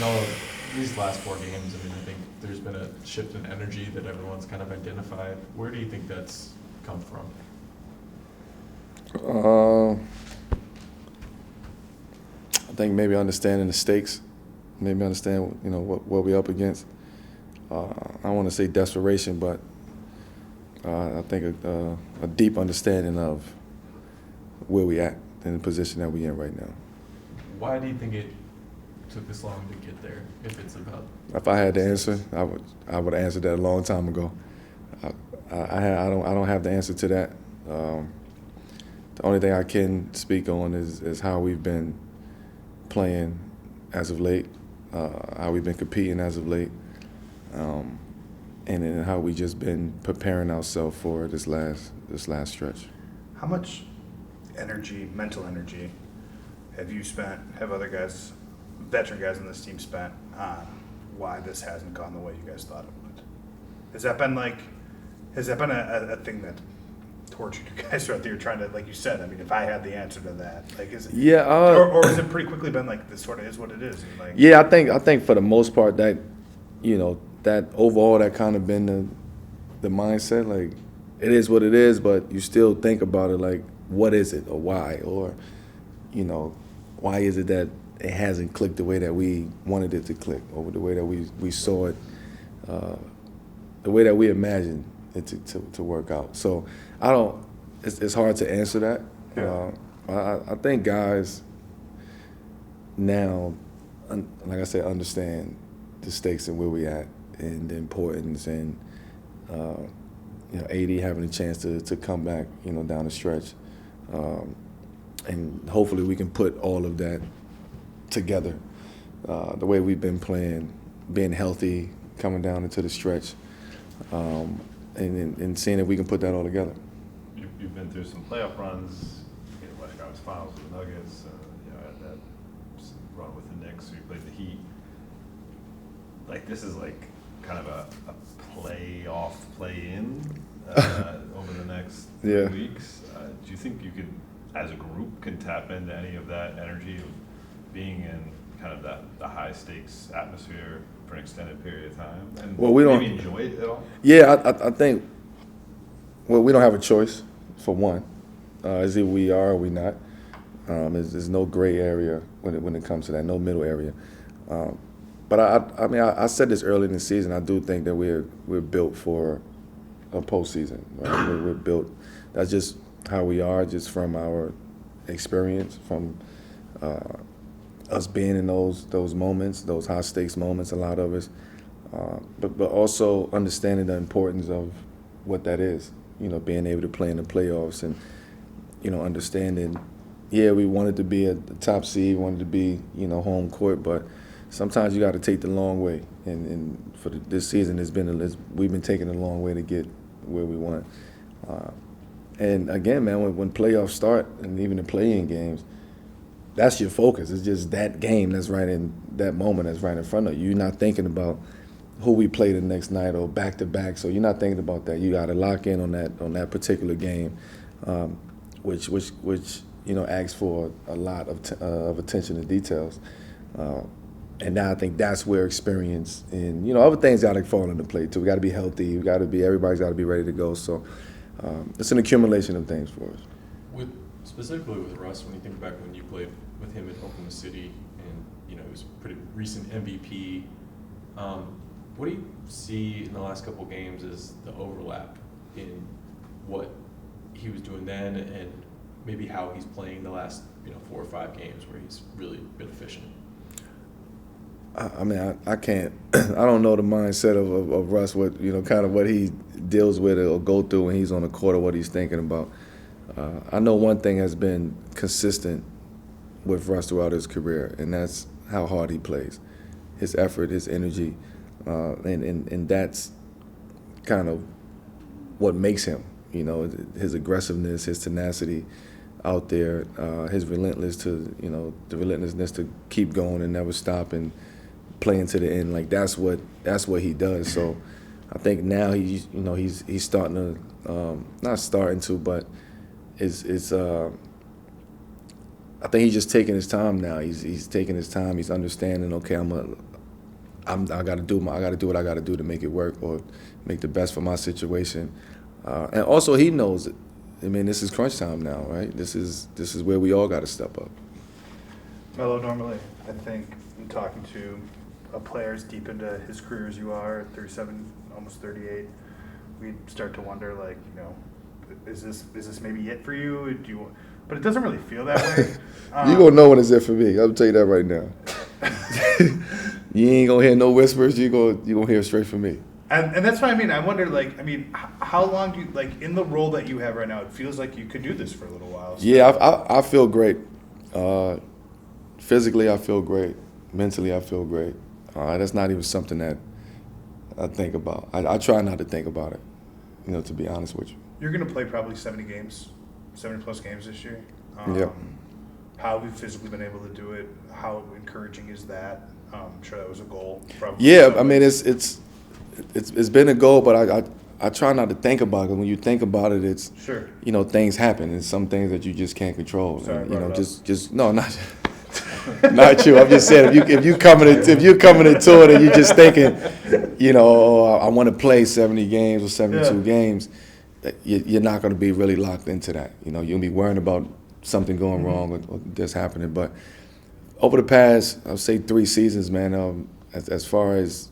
No, these last 4 games, I mean, I think there's been a shift in energy that everyone's kind of identified. Where do you think that's come from? Uh, I think maybe understanding the stakes, maybe understand what we're up against. I don't want to say desperation, but I think a deep understanding of where we at in the position that we in right now. Why do you think it took this long to get there? If it's about If I had the answer, I would answer that a long time ago. I don't have the answer to that. The only thing I can speak on is how we've been playing as of late, how we've been competing as of late, and then how we just been preparing ourselves for this last stretch. How much energy, mental energy, have other guys, veteran guys on this team spent on why this hasn't gone the way you guys thought it would? Has that been a thing that tortured you guys throughout the year trying to, like you said, I mean, if I had the answer to that, like, is it, Yeah, or has it pretty quickly been like, this sort of is what it is? And like, yeah. I think for the most part that that overall that kind of been the mindset. Like, it is what it is, but you still think about it like, what is it or why, or why is it that it hasn't clicked the way that we wanted it to click, or the way that we saw it, the way that we imagined it to work out. So I don't. It's hard to answer that. Yeah. I think guys now, like I said, understand the stakes and where we at and the importance, and AD having a chance to come back down the stretch, and hopefully we can put all of that together. The way we've been playing, being healthy, coming down into the stretch, and seeing if we can put that all together. You've been through some playoff runs, West Conference Finals with the Nuggets, had that run with the Knicks, where you played the Heat. Like, this is like kind of a play-off, play-in over the next Yeah. 3 weeks. Do you think you could, as a group, can tap into any of that energy of being in kind of the high-stakes atmosphere for an extended period of time, and Well, we don't- maybe enjoy it at all? Yeah, I think. Well, we don't have a choice, for one. Is it we are or we not? There's no gray area when it comes to that, no middle area. But I mean, I said this early in the season. I do think that we're built for a postseason. Right? We're built. That's just how we are, just from our experience, from us being in those moments, those high stakes moments. A lot of us, but also understanding the importance of what that is. Being able to play in the playoffs, and understanding. Yeah, we wanted to be at the top seed, wanted to be home court, but sometimes you got to take the long way. And for this season, we've been taking the long way to get where we want. And again, man, when playoffs start, and even the play-in games, that's your focus. It's just that game that's right in that moment, that's right in front of you. You're not thinking about who we play the next night or back to back. So you're not thinking about that. You got to lock in on that particular game, which asks for a lot of attention to details. And now I think that's where experience and other things got to fall into play too. We got to be healthy. Everybody's got to be ready to go. So it's an accumulation of things for us. Specifically with Russ, when you think back when you played with him in Oklahoma City, and he was pretty recent MVP. What do you see in the last couple games as the overlap in what he was doing then, and maybe how he's playing the last 4 or 5 games where he's really been efficient? I mean, I can't. I don't know the mindset of Russ. What kind of what he deals with or go through when he's on the court, or what he's thinking about. I know one thing has been consistent with Russ throughout his career, and that's how hard he plays, his effort, his energy, and that's kind of what makes him. His aggressiveness, his tenacity out there, his the relentlessness to keep going and never stop and playing to the end. Like, that's what he does. So I think now he's starting to not starting to, but it's I think he's just taking his time now. He's taking his time. He's understanding. Okay, I got to do what I got to do to make it work or make the best for my situation. And also, he knows it. I mean, this is crunch time now, right? This is where we all got to step up. Melo, normally, I think, in talking to a player as deep into his career as you are, at 37, almost 38, we'd start to wonder, like, you know, is this maybe it for you? But it doesn't really feel that way. You gonna know when it's it for me. I'll tell you that right now. You ain't gonna hear no whispers. You gonna hear straight from me. And that's what I mean. I wonder, like, how long do you, like, in the role that you have right now, it feels like you could do this for a little while. So. Yeah, I feel great. Physically, I feel great. Mentally, I feel great. That's not even something that I think about. I try not to think about it, you know, to be honest with you. You're going to play probably 70 plus games this year. Yep. How have you physically been able to do it? How encouraging is that? I'm sure that was a goal. Probably. Yeah, I mean, it's been a goal, but I try not to think about it. When you think about it, it's Sure. you know, things happen, and some things that you just can't control. Sorry, and, you know, brought it just no, not not you. I'm just saying, if you coming into it and you just thinking, you know, oh, I want to play 70 games or 72 games, you're not going to be really locked into that. You know, you'll be worrying about something going wrong or this happening. But over the past, I'll say 3 seasons, man, as far as,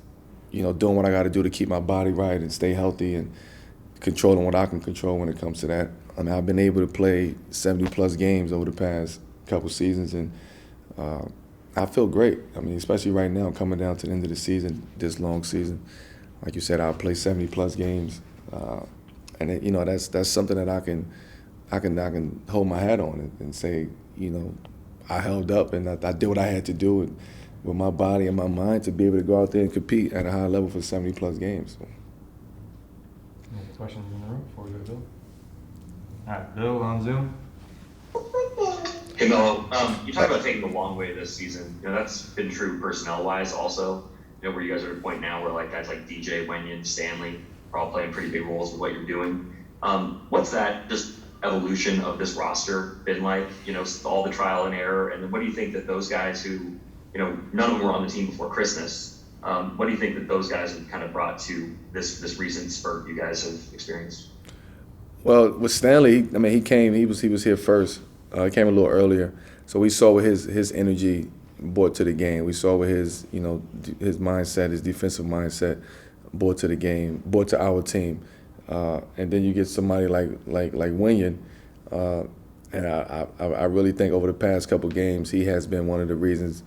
you know, doing what I got to do to keep my body right and stay healthy and controlling what I can control when it comes to that. I mean, I've been able to play 70-plus games over the past couple seasons, and I feel great. I mean, especially right now, coming down to the end of the season, this long season. Like you said, I'll play 70-plus games, and it, you know, that's something that I can hold my hat on and say, you know, I held up and I did what I had to do with my body and my mind to be able to go out there and compete at a high level for 70-plus games. So. Any questions in the room before we go to Bill? All right, Bill on Zoom. Hey Melo, you talked about taking the long way this season. You know, that's been true personnel-wise also. You know, where you guys are at a point now where like guys like DJ, Wenyon, Stanley are all playing pretty big roles with what you're doing. What's that just evolution of this roster been like? You know, all the trial and error, and then what do you think that those guys who, you know, none of them were on the team before Christmas. What do you think that those guys have kind of brought to this recent spurt you guys have experienced? Well, with Stanley, I mean, he was here first. He came a little earlier, so we saw what his energy brought to the game. We saw what his, you know, his mindset, his defensive mindset brought to the game, brought to our team. And then you get somebody like Wenyon, and I really think over the past couple games he has been one of the reasons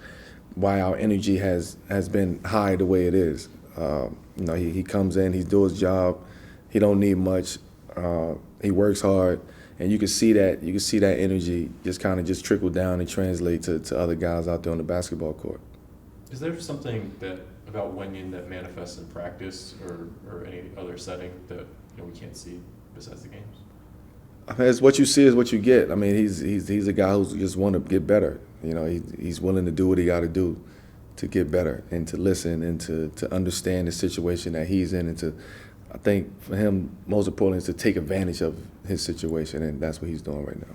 why our energy has been high the way it is. You know, he comes in, he does his job, he don't need much, he works hard, and you can see that energy just kind of just trickle down and translate to other guys out there on the basketball court. Is there something about Wenyon that manifests in practice or any other setting that, you know, we can't see besides the games? I mean, it's what you see is what you get. I mean, he's a guy who's just want to get better. You know, he's willing to do what he got to do to get better and to listen and to understand the situation that he's in, and to, I think for him, most importantly, is to take advantage of his situation, and that's what he's doing right now.